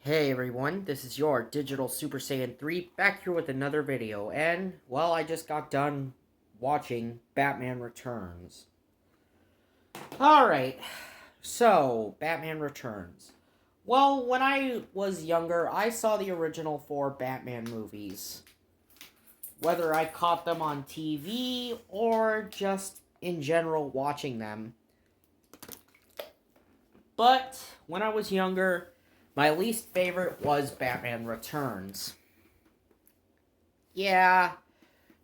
Hey everyone, this is your Digital Super Saiyan 3 back here with another video, and, well, I just got done watching Batman Returns. Alright, so, Batman Returns. Well, when I was younger, I saw the original 4 Batman movies. Whether I caught them on TV or just in general watching them. But, when I was younger, my least favorite was Batman Returns. Yeah,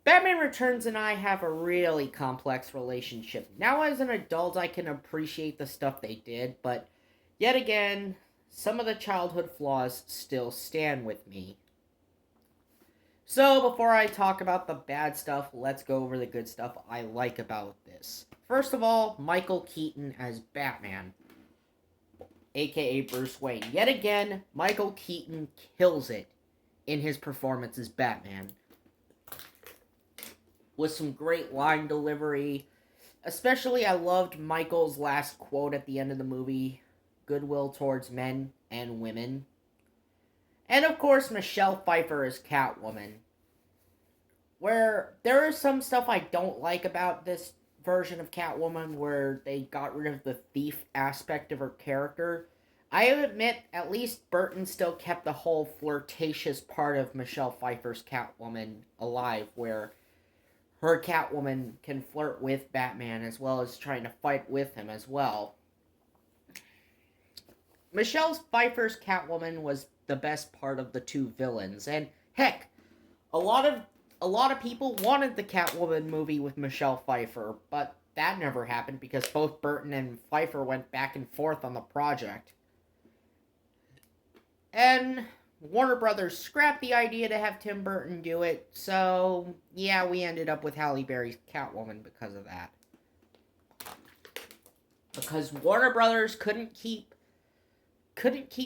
Batman Returns and I have a really complex relationship. Now, as an adult, I can appreciate the stuff they did, but yet again, some of the childhood flaws still stand with me. So, before I talk about the bad stuff, let's go over the good stuff I like about this. First of all, Michael Keaton as Batman, aka Bruce Wayne. Yet again, Michael Keaton kills it in his performance as Batman, with some great line delivery. Especially, I loved Michael's last quote at the end of the movie, goodwill towards men and women. And of course, Michelle Pfeiffer as Catwoman, where there is some stuff I don't like about this version of Catwoman, where they got rid of the thief aspect of her character. I admit, at least Burton still kept the whole flirtatious part of Michelle Pfeiffer's Catwoman alive, where her Catwoman can flirt with Batman as well as trying to fight with him as well. Michelle Pfeiffer's Catwoman was the best part of the two villains, and heck, a lot of people wanted the Catwoman movie with Michelle Pfeiffer, but that never happened because both Burton and Pfeiffer went back and forth on the project. And Warner Brothers scrapped the idea to have Tim Burton do it, so yeah, we ended up with Halle Berry's Catwoman because of that. Because Warner Brothers couldn't keep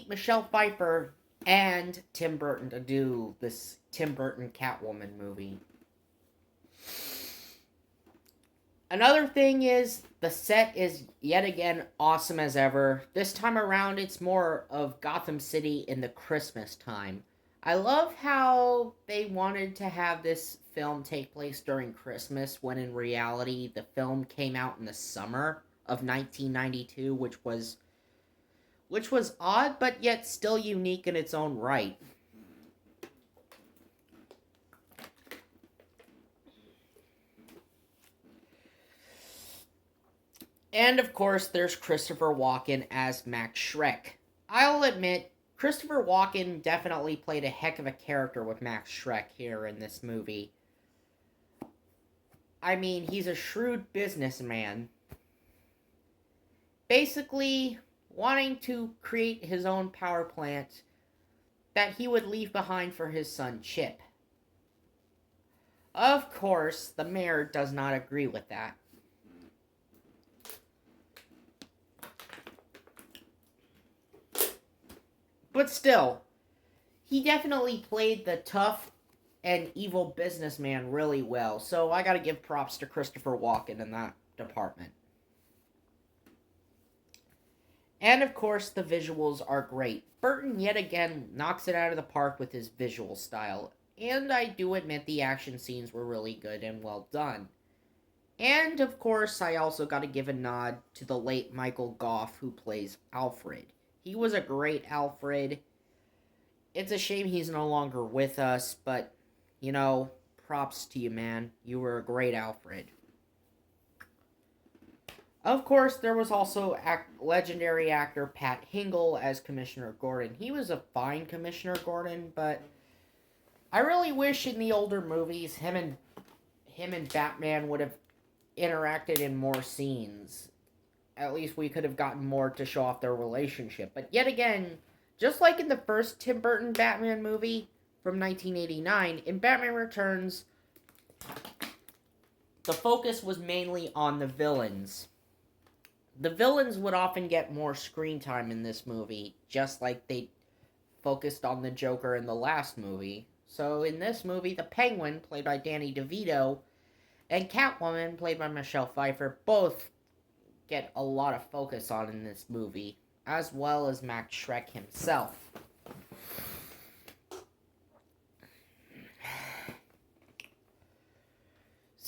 Michelle Pfeiffer and Tim Burton to do this Tim Burton Catwoman movie. Another thing is, the set is yet again awesome as ever. This time around, it's more of Gotham City in the Christmas time. I love how they wanted to have this film take place during Christmas, when in reality, the film came out in the summer of 1992, which was odd, but yet still unique in its own right. And of course, there's Christopher Walken as Max Schreck. I'll admit, Christopher Walken definitely played a heck of a character with Max Schreck here in this movie. I mean, he's a shrewd businessman, basically wanting to create his own power plant that he would leave behind for his son Chip. Of course, the mayor does not agree with that. But still, he definitely played the tough and evil businessman really well, so I gotta give props to Christopher Walken in that department. And of course, the visuals are great. Burton yet again knocks it out of the park with his visual style, and I do admit the action scenes were really good and well done. And of course, I also gotta give a nod to the late Michael Gough, who plays Alfred. He was a great Alfred. It's a shame he's no longer with us, but, props to you, man. You were a great Alfred. Of course, there was also legendary actor Pat Hingle as Commissioner Gordon. He was a fine Commissioner Gordon, but I really wish in the older movies him and Batman would have interacted in more scenes. At least we could have gotten more to show off their relationship. But yet again, just like in the first Tim Burton Batman movie from 1989, in Batman Returns, the focus was mainly on the villains. The villains would often get more screen time in this movie, just like they focused on the Joker in the last movie. So in this movie, the Penguin, played by Danny DeVito, and Catwoman, played by Michelle Pfeiffer, both get a lot of focus on in this movie, as well as Max Schreck himself.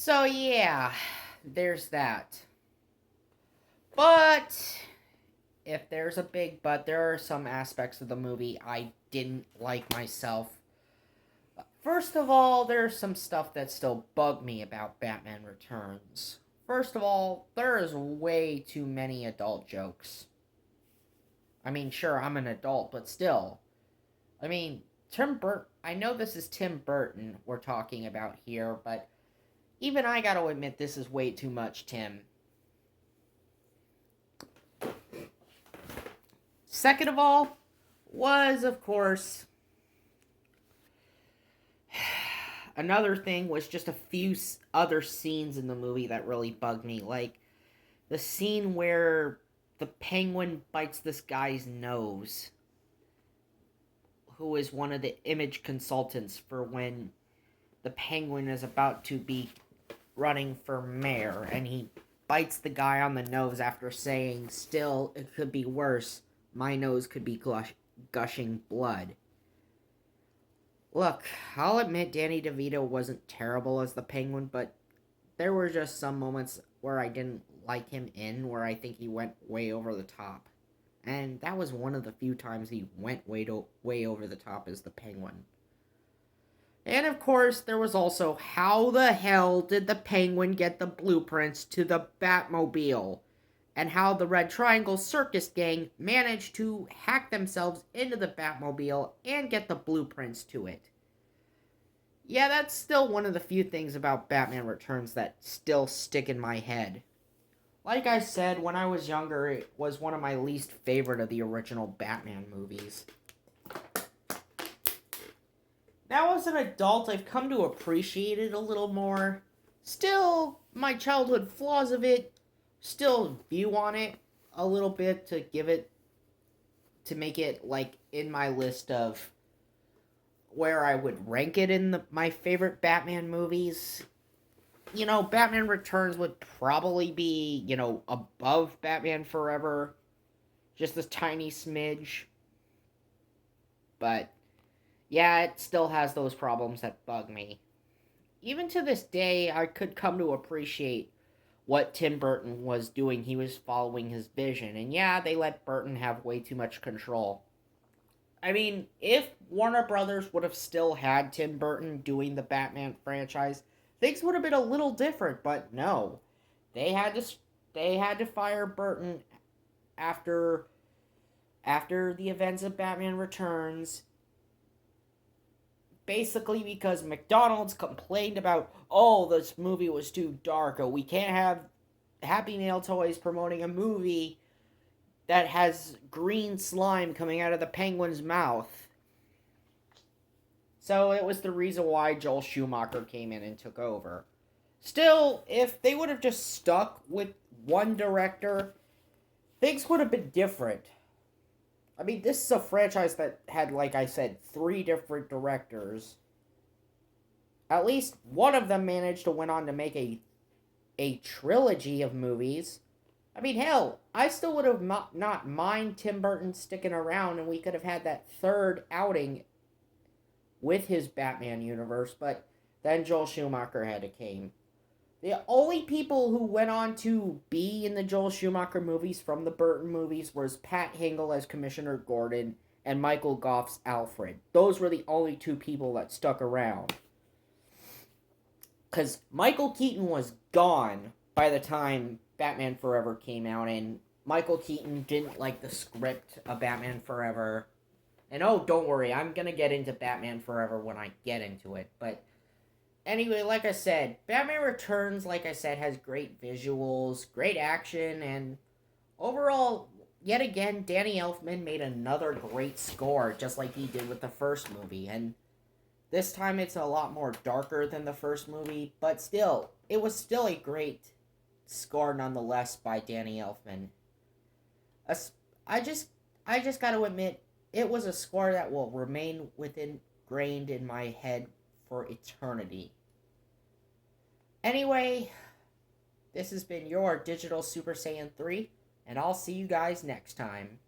So, yeah, there's that. But, if there's a big but, there are some aspects of the movie I didn't like myself. First of all, there's some stuff that still bug me about Batman Returns. First of all, there is way too many adult jokes. I mean, sure, I'm an adult, but still. I mean, Tim Burton. I know this is Tim Burton we're talking about here, but even I gotta admit this is way too much, Tim. Second of all, was of course another thing was just a few other scenes in the movie that really bugged me, like the scene where the Penguin bites this guy's nose, who is one of the image consultants for when the Penguin is about to be running for mayor, and he bites the guy on the nose after saying, "Still, it could be worse. My nose could be gushing blood." Look, I'll admit Danny DeVito wasn't terrible as the Penguin, but there were just some moments where I didn't like him where I think he went way over the top. And that was one of the few times he went way over the top as the Penguin. And of course, there was also how the hell did the Penguin get the blueprints to the Batmobile? And how the Red Triangle Circus Gang managed to hack themselves into the Batmobile and get the blueprints to it. Yeah, that's still one of the few things about Batman Returns that still stick in my head. Like I said, when I was younger, it was one of my least favorite of the original Batman movies. Now, as an adult, I've come to appreciate it a little more. Still, my childhood flaws of it, still view on it a little bit to make it, like, in my list of where I would rank it in my favorite Batman movies. You know, Batman Returns would probably be, above Batman Forever. Just a tiny smidge. But yeah, it still has those problems that bug me. Even to this day, I could come to appreciate what Tim Burton was doing. He was following his vision. And yeah, they let Burton have way too much control. I mean, if Warner Brothers would have still had Tim Burton doing the Batman franchise, things would have been a little different, but no. They had to fire Burton after the events of Batman Returns, basically because McDonald's complained about, "Oh, this movie was too dark. Oh, we can't have Happy Meal toys promoting a movie that has green slime coming out of the Penguin's mouth." So it was the reason why Joel Schumacher came in and took over. Still, if they would have just stuck with one director, things would have been different. I mean, this is a franchise that had, like I said, 3 different directors. At least one of them managed to went on to make a trilogy of movies. I mean, hell, I still would have not mind Tim Burton sticking around, and we could have had that third outing with his Batman universe, but then Joel Schumacher had to came. The only people who went on to be in the Joel Schumacher movies from the Burton movies was Pat Hingle as Commissioner Gordon and Michael Gough's Alfred. Those were the only 2 people that stuck around. Because Michael Keaton was gone by the time Batman Forever came out, and Michael Keaton didn't like the script of Batman Forever. And oh, don't worry, I'm going to get into Batman Forever when I get into it, but anyway, like I said, Batman Returns, like I said, has great visuals, great action, and overall, yet again, Danny Elfman made another great score, just like he did with the first movie. And this time it's a lot more darker than the first movie, but still, it was still a great score nonetheless by Danny Elfman. I just gotta admit, it was a score that will remain ingrained in my head for eternity. Anyway, this has been your Digital Super Saiyan 3, and I'll see you guys next time.